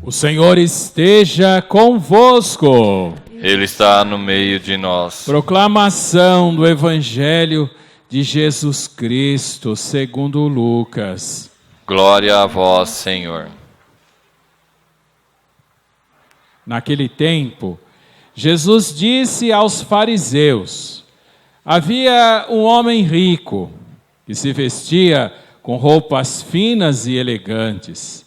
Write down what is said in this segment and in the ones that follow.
O Senhor esteja convosco. Ele está no meio de nós. Proclamação do Evangelho de Jesus Cristo, segundo Lucas. Glória a vós, Senhor. Naquele tempo, Jesus disse aos fariseus: havia um homem rico que se vestia com roupas finas e elegantes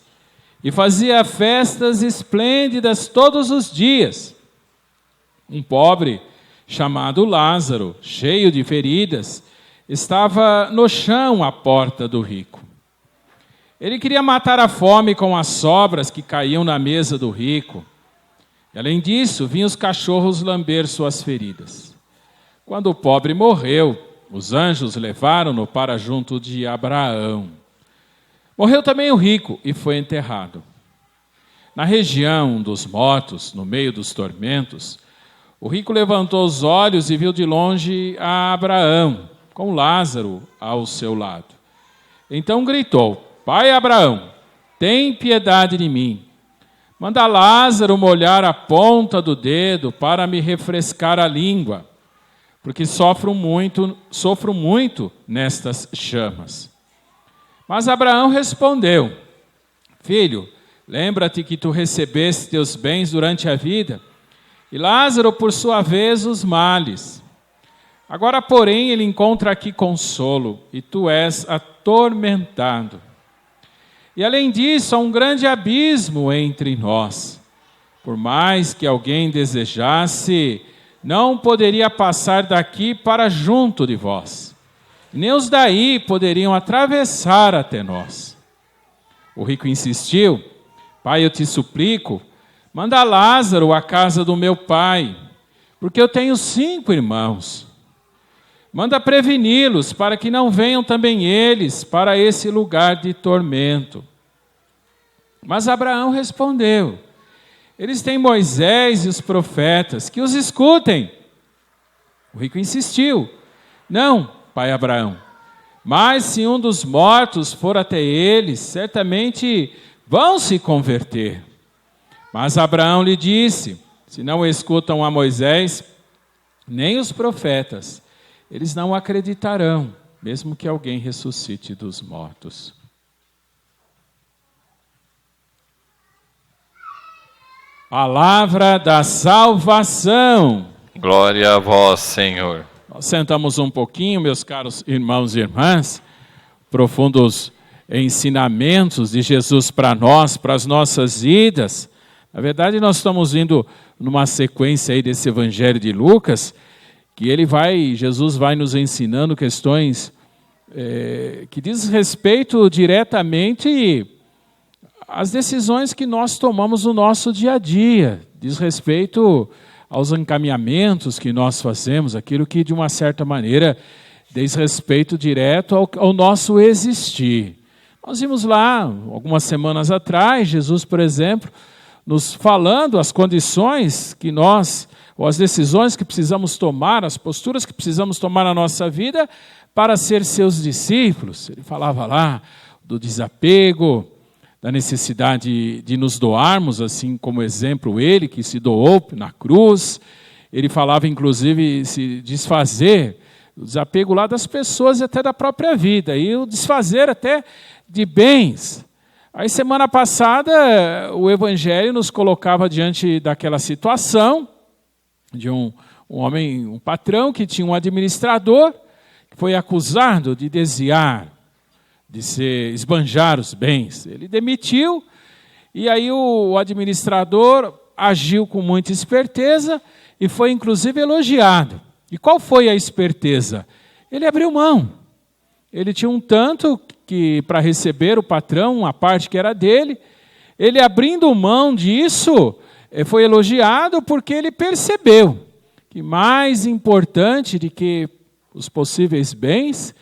e fazia festas esplêndidas todos os dias. Um pobre, chamado Lázaro, cheio de feridas, estava no chão à porta do rico. Ele queria matar a fome com as sobras que caíam na mesa do rico. E, além disso, vinham os cachorros lamber suas feridas. Quando o pobre morreu, os anjos levaram-no para junto de Abraão. Morreu também o rico e foi enterrado. Na região dos mortos, no meio dos tormentos, o rico levantou os olhos e viu de longe a Abraão, com Lázaro ao seu lado. Então gritou: Pai Abraão, tem piedade de mim. Manda Lázaro molhar a ponta do dedo para me refrescar a língua, porque sofro muito nestas chamas. Mas Abraão respondeu: Filho, lembra-te que tu recebeste teus bens durante a vida, e Lázaro, por sua vez, os males. Agora, porém, ele encontra aqui consolo, e tu és atormentado. E, além disso, há um grande abismo entre nós. Por mais que alguém desejasse, não poderia passar daqui para junto de vós. Nem os daí poderiam atravessar até nós. O rico insistiu: Pai, eu te suplico, manda Lázaro à casa do meu pai, porque eu tenho 5 irmãos. Manda preveni-los para que não venham também eles para esse lugar de tormento. Mas Abraão respondeu: Eles têm Moisés e os profetas, que os escutem. O rico insistiu: Não, pai Abraão, mas se um dos mortos for até eles, certamente vão se converter. Mas Abraão lhe disse: Se não escutam a Moisés, nem os profetas, eles não acreditarão, mesmo que alguém ressuscite dos mortos. Palavra da salvação. Glória a vós, Senhor. Nós sentamos um pouquinho, meus caros irmãos e irmãs, profundos ensinamentos de Jesus para nós, para as nossas vidas. Na verdade, nós estamos indo numa sequência aí desse Evangelho de Lucas, que Jesus vai nos ensinando questões que diz respeito diretamente às decisões que nós tomamos no nosso dia a dia, diz respeito aos encaminhamentos que nós fazemos, aquilo que de uma certa maneira diz respeito direto ao nosso existir. Nós vimos lá, algumas semanas atrás, Jesus, por exemplo, nos falando as condições que ou as decisões que precisamos tomar, as posturas que precisamos tomar na nossa vida para ser seus discípulos. Ele falava lá do desapego, da necessidade de nos doarmos, assim como exemplo ele que se doou na cruz. Ele falava inclusive se desfazer, o desapego lá das pessoas e até da própria vida, e o desfazer até de bens. Aí semana passada o Evangelho nos colocava diante daquela situação de um homem, um patrão que tinha um administrador que foi acusado de desviar, de esbanjar os bens. Ele demitiu e aí o administrador agiu com muita esperteza e foi inclusive elogiado. E qual foi a esperteza? Ele abriu mão. Ele tinha um tanto que para receber o patrão, a parte que era dele, ele abrindo mão disso, foi elogiado porque ele percebeu que mais importante do que os possíveis bens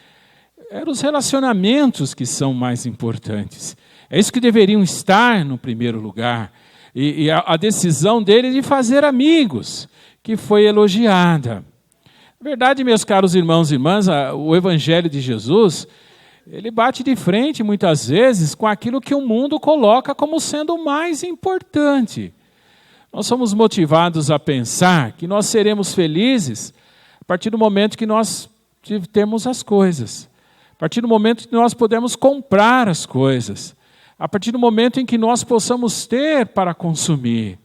eram os relacionamentos que são mais importantes. É isso que deveriam estar no primeiro lugar. E a decisão dele de fazer amigos, que foi elogiada. Na verdade, meus caros irmãos e irmãs, o Evangelho de Jesus, Ele bate de frente, muitas vezes, com aquilo que o mundo coloca como sendo o mais importante. Nós somos motivados a pensar que nós seremos felizes a partir do momento que nós temos as coisas, a partir do momento que nós podemos comprar as coisas, a partir do momento em que nós possamos ter para consumir.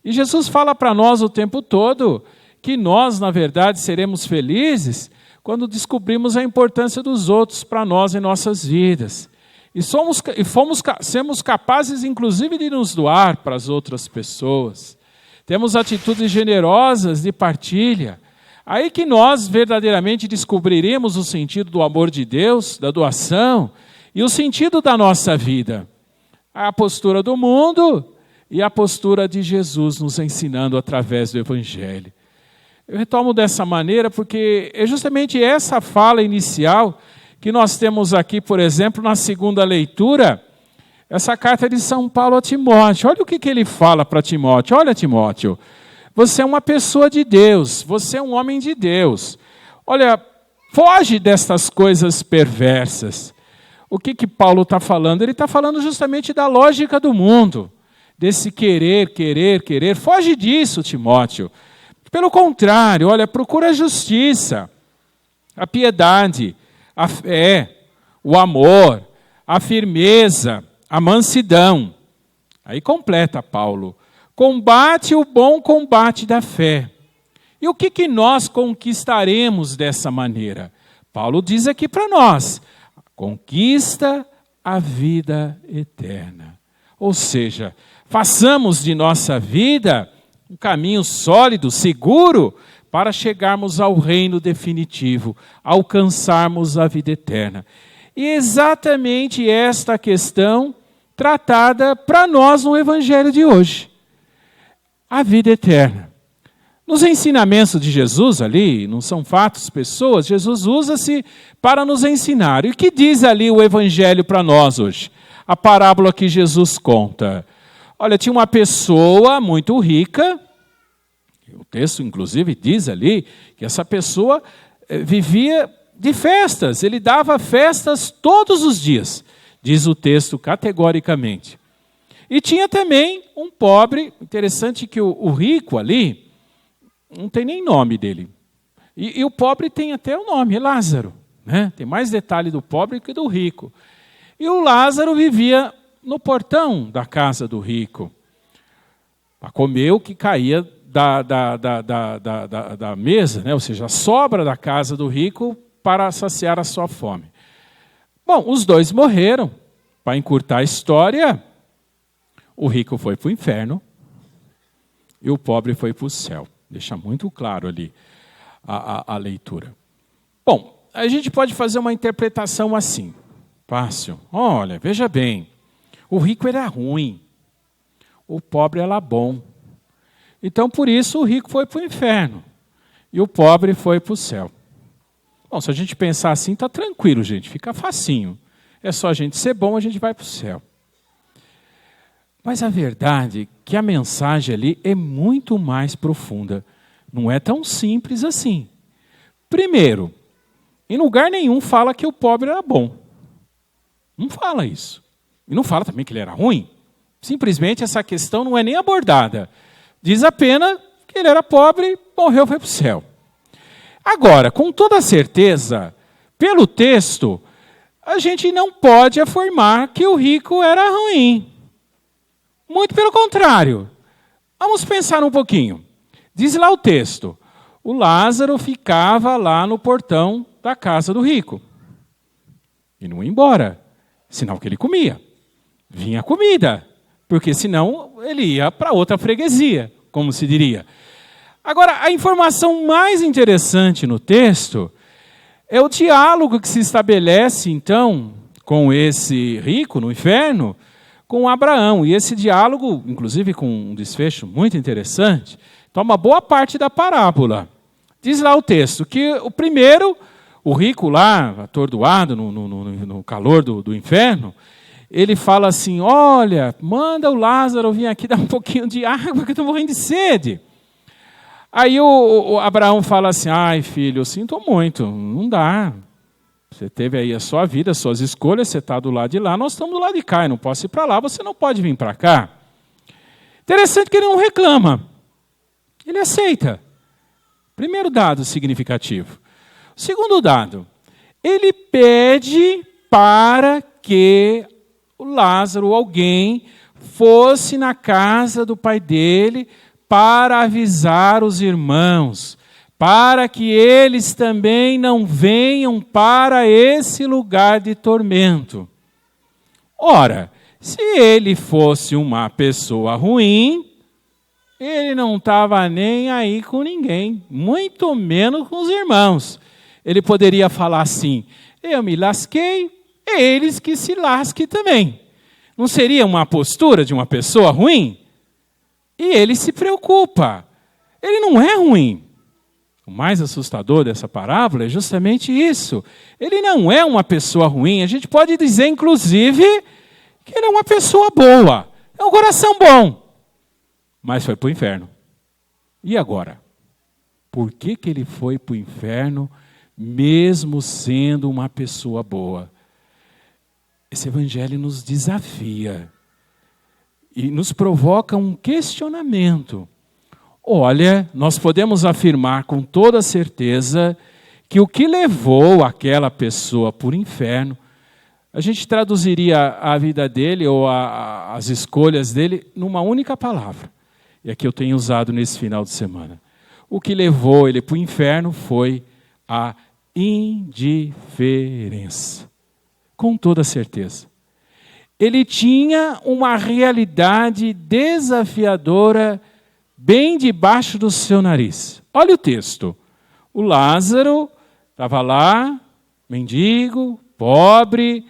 E Jesus fala para nós o tempo todo que nós, na verdade, seremos felizes quando descobrimos a importância dos outros para nós em nossas vidas. E sermos capazes, inclusive, de nos doar para as outras pessoas. Temos atitudes generosas de partilha. Aí que nós verdadeiramente descobriremos o sentido do amor de Deus, da doação, e o sentido da nossa vida. A postura do mundo e a postura de Jesus nos ensinando através do Evangelho. Eu retomo dessa maneira porque é justamente essa fala inicial que nós temos aqui, por exemplo, na segunda leitura, essa carta de São Paulo a Timóteo. Olha o que ele fala para Timóteo. Olha, Timóteo, você é uma pessoa de Deus, você é um homem de Deus. Olha, foge destas coisas perversas. O que Paulo está falando? Ele está falando justamente da lógica do mundo, desse querer, querer, querer. Foge disso, Timóteo. Pelo contrário, olha, procura a justiça, a piedade, a fé, o amor, a firmeza, a mansidão. Aí completa Paulo. Combate o bom combate da fé. E o que nós conquistaremos dessa maneira? Paulo diz aqui para nós, conquista a vida eterna. Ou seja, façamos de nossa vida um caminho sólido, seguro, para chegarmos ao reino definitivo, alcançarmos a vida eterna. E exatamente esta questão tratada para nós no Evangelho de hoje. A vida eterna. Nos ensinamentos de Jesus ali, não são fatos, pessoas, Jesus usa-se para nos ensinar. E o que diz ali o Evangelho para nós hoje? A parábola que Jesus conta. Olha, tinha uma pessoa muito rica, o texto inclusive diz ali que essa pessoa vivia de festas, ele dava festas todos os dias, diz o texto categoricamente. E tinha também um pobre, interessante que o rico ali, não tem nem nome dele. E o pobre tem até o nome, é Lázaro. Né? Tem mais detalhe do pobre que do rico. E o Lázaro vivia no portão da casa do rico, para comer o que caía da mesa, né? Ou seja, a sobra da casa do rico para saciar a sua fome. Bom, os dois morreram. Para encurtar a história, o rico foi para o inferno e o pobre foi para o céu. Deixa muito claro ali a leitura. Bom, a gente pode fazer uma interpretação assim. Fácil. Olha, veja bem, o rico era ruim, o pobre era bom. Então, por isso, o rico foi para o inferno e o pobre foi para o céu. Bom, se a gente pensar assim, está tranquilo, gente, fica facinho. É só a gente ser bom, a gente vai para o céu. Mas a verdade é que a mensagem ali é muito mais profunda. Não é tão simples assim. Primeiro, em lugar nenhum fala que o pobre era bom. Não fala isso. E não fala também que ele era ruim. Simplesmente essa questão não é nem abordada. Diz apenas que ele era pobre, morreu, foi para o céu. Agora, com toda certeza, pelo texto, a gente não pode afirmar que o rico era ruim. Muito pelo contrário. Vamos pensar um pouquinho. Diz lá o texto, o Lázaro ficava lá no portão da casa do rico. E não ia embora, sinal que ele comia. Vinha comida, porque senão ele ia para outra freguesia, como se diria. Agora, a informação mais interessante no texto é o diálogo que se estabelece, então, com esse rico no inferno, com Abraão. E esse diálogo, inclusive com um desfecho muito interessante, toma boa parte da parábola. Diz lá o texto que o primeiro, o rico lá, atordoado no calor do inferno, ele fala assim, olha, manda o Lázaro vir aqui dar um pouquinho de água, que eu estou morrendo de sede. Aí o Abraão fala assim, ai filho, eu sinto muito, não dá. Você teve aí a sua vida, as suas escolhas, você está do lado de lá, nós estamos do lado de cá, eu não posso ir para lá, você não pode vir para cá. Interessante que ele não reclama, ele aceita. Primeiro dado significativo. O segundo dado, ele pede para que o Lázaro, alguém, fosse na casa do pai dele para avisar os irmãos, para que eles também não venham para esse lugar de tormento. Ora, se ele fosse uma pessoa ruim, ele não estava nem aí com ninguém, muito menos com os irmãos. Ele poderia falar assim, eu me lasquei, eles que se lasquem também. Não seria uma postura de uma pessoa ruim? E ele se preocupa. Ele não é ruim. O mais assustador dessa parábola é justamente isso. Ele não é uma pessoa ruim. A gente pode dizer, inclusive, que ele é uma pessoa boa. É um coração bom. Mas foi para o inferno. E agora? Por que ele foi para o inferno, mesmo sendo uma pessoa boa? Esse evangelho nos desafia e nos provoca um questionamento. Olha, nós podemos afirmar com toda certeza que o que levou aquela pessoa para o inferno, a gente traduziria a vida dele ou as escolhas dele numa única palavra. E aqui eu tenho usado nesse final de semana. O que levou ele para o inferno foi a indiferença. Com toda certeza. Ele tinha uma realidade desafiadora bem debaixo do seu nariz. Olha o texto. O Lázaro estava lá, mendigo, pobre,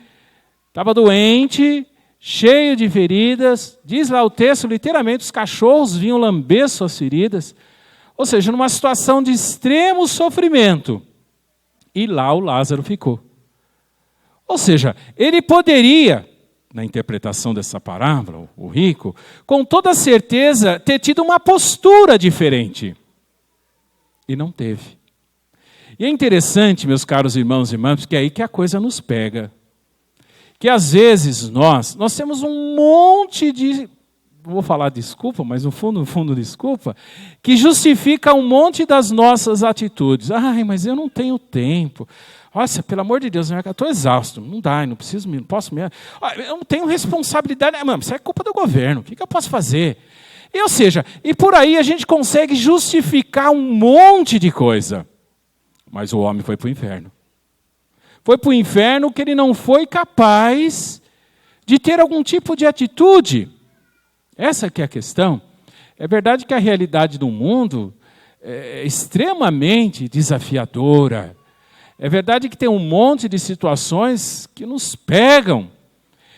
estava doente, cheio de feridas. Diz lá o texto, literalmente, os cachorros vinham lamber suas feridas. Ou seja, numa situação de extremo sofrimento. E lá o Lázaro ficou. Ou seja, ele poderia, na interpretação dessa parábola, o rico, com toda certeza ter tido uma postura diferente. E não teve. E é interessante, meus caros irmãos e irmãs, porque é aí que a coisa nos pega. Que às vezes nós temos um monte de, vou falar desculpa, mas no fundo desculpa, que justifica um monte das nossas atitudes. Ai, mas eu não tenho tempo. Nossa, pelo amor de Deus, eu estou exausto, não dá, não posso mesmo. Eu não tenho responsabilidade, mano, isso é culpa do governo, o que eu posso fazer? Ou seja, e por aí a gente consegue justificar um monte de coisa. Mas o homem foi para o inferno. Foi para o inferno que ele não foi capaz de ter algum tipo de atitude. Essa que é a questão. É verdade que a realidade do mundo é extremamente desafiadora. É verdade que tem um monte de situações que nos pegam.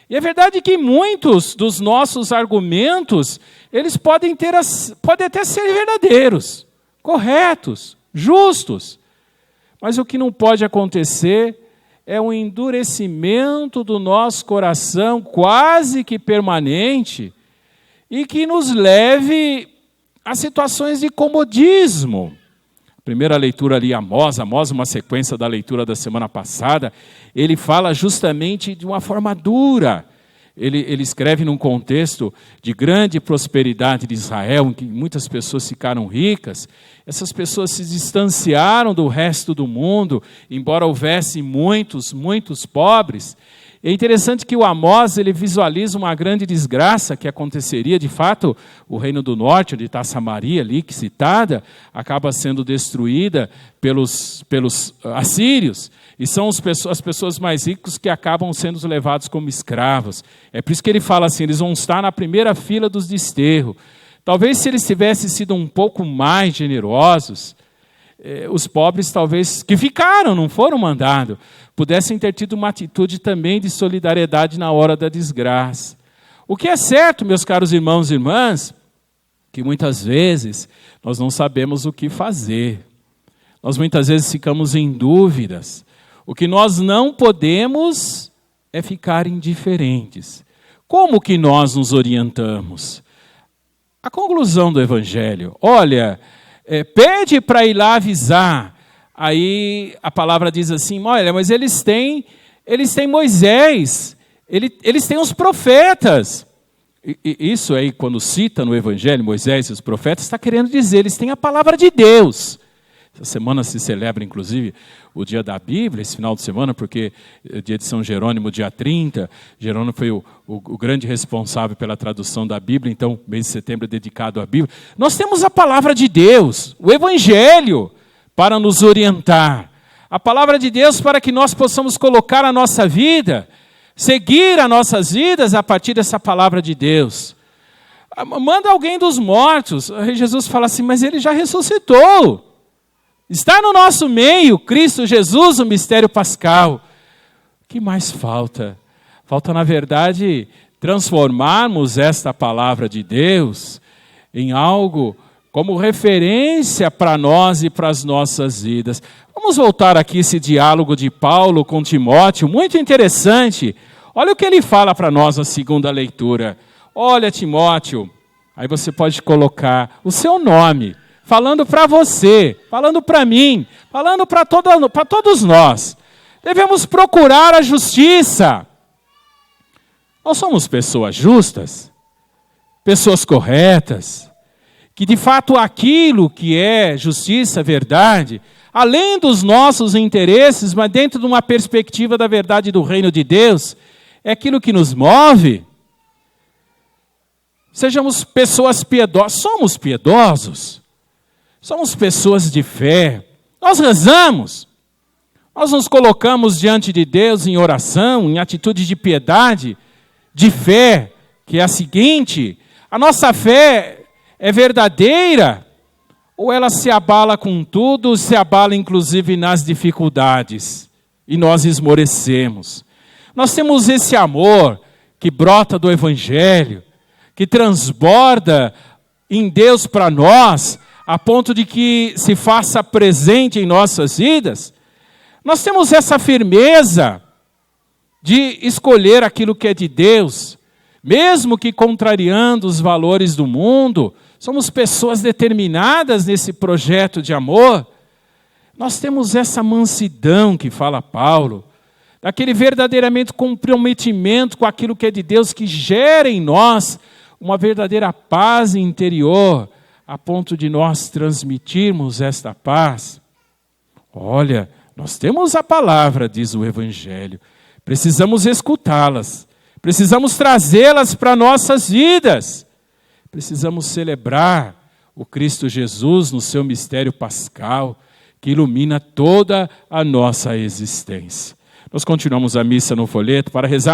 E é verdade que muitos dos nossos argumentos, eles podem até ser verdadeiros, corretos, justos. Mas o que não pode acontecer é um endurecimento do nosso coração quase que permanente e que nos leve a situações de comodismo. Primeira leitura ali, Amós, uma sequência da leitura da semana passada, ele fala justamente de uma forma dura. Ele escreve num contexto de grande prosperidade de Israel, em que muitas pessoas ficaram ricas. Essas pessoas se distanciaram do resto do mundo, embora houvesse muitos pobres. É interessante que o Amós ele visualiza uma grande desgraça que aconteceria. De fato, o reino do norte, onde está Samaria, ali, que citada, acaba sendo destruída pelos assírios. E são as pessoas mais ricas que acabam sendo levados como escravos. É por isso que ele fala assim, eles vão estar na primeira fila dos desterros. Talvez se eles tivessem sido um pouco mais generosos, os pobres talvez, que ficaram, não foram mandados, pudessem ter tido uma atitude também de solidariedade na hora da desgraça. O que é certo, meus caros irmãos e irmãs, que muitas vezes nós não sabemos o que fazer. Nós muitas vezes ficamos em dúvidas. O que nós não podemos é ficar indiferentes. Como que nós nos orientamos? A conclusão do Evangelho, olha, pede para ir lá avisar. Aí a palavra diz assim, olha, mas eles têm Moisés, eles têm os profetas. Isso aí, quando cita no Evangelho Moisés e os profetas, está querendo dizer, eles têm a palavra de Deus. Essa semana se celebra, inclusive, o dia da Bíblia, esse final de semana, porque é dia de São Jerônimo, dia 30. Jerônimo foi o grande responsável pela tradução da Bíblia, então o mês de setembro é dedicado à Bíblia. Nós temos a palavra de Deus, o Evangelho, para nos orientar. A palavra de Deus para que nós possamos colocar a nossa vida, seguir as nossas vidas a partir dessa palavra de Deus. Manda alguém dos mortos. Aí Jesus fala assim, mas ele já ressuscitou. Está no nosso meio, Cristo Jesus, o mistério pascal. O que mais falta? Falta, na verdade, transformarmos esta palavra de Deus em algo como referência para nós e para as nossas vidas. Vamos voltar aqui esse diálogo de Paulo com Timóteo, muito interessante. Olha o que ele fala para nós na segunda leitura. Olha, Timóteo, aí você pode colocar o seu nome, falando para você, falando para mim, falando para todos nós. Devemos procurar a justiça. Nós somos pessoas justas, pessoas corretas, que de fato aquilo que é justiça, verdade, além dos nossos interesses, mas dentro de uma perspectiva da verdade do reino de Deus, é aquilo que nos move. Sejamos pessoas piedosas, somos piedosos. Somos pessoas de fé, nós rezamos, nós nos colocamos diante de Deus em oração, em atitude de piedade, de fé, que é a seguinte, a nossa fé é verdadeira, ou ela se abala com tudo, se abala inclusive nas dificuldades, e nós esmorecemos. Nós temos esse amor que brota do Evangelho, que transborda em Deus para nós, a ponto de que se faça presente em nossas vidas. Nós temos essa firmeza de escolher aquilo que é de Deus, mesmo que contrariando os valores do mundo. Somos pessoas determinadas nesse projeto de amor. Nós temos essa mansidão que fala Paulo, daquele verdadeiramente comprometimento com aquilo que é de Deus, que gera em nós uma verdadeira paz interior, a ponto de nós transmitirmos esta paz. Olha, nós temos a palavra, diz o Evangelho, precisamos escutá-las, precisamos trazê-las para nossas vidas, precisamos celebrar o Cristo Jesus no seu mistério pascal, que ilumina toda a nossa existência. Nós continuamos a missa no folheto para rezar.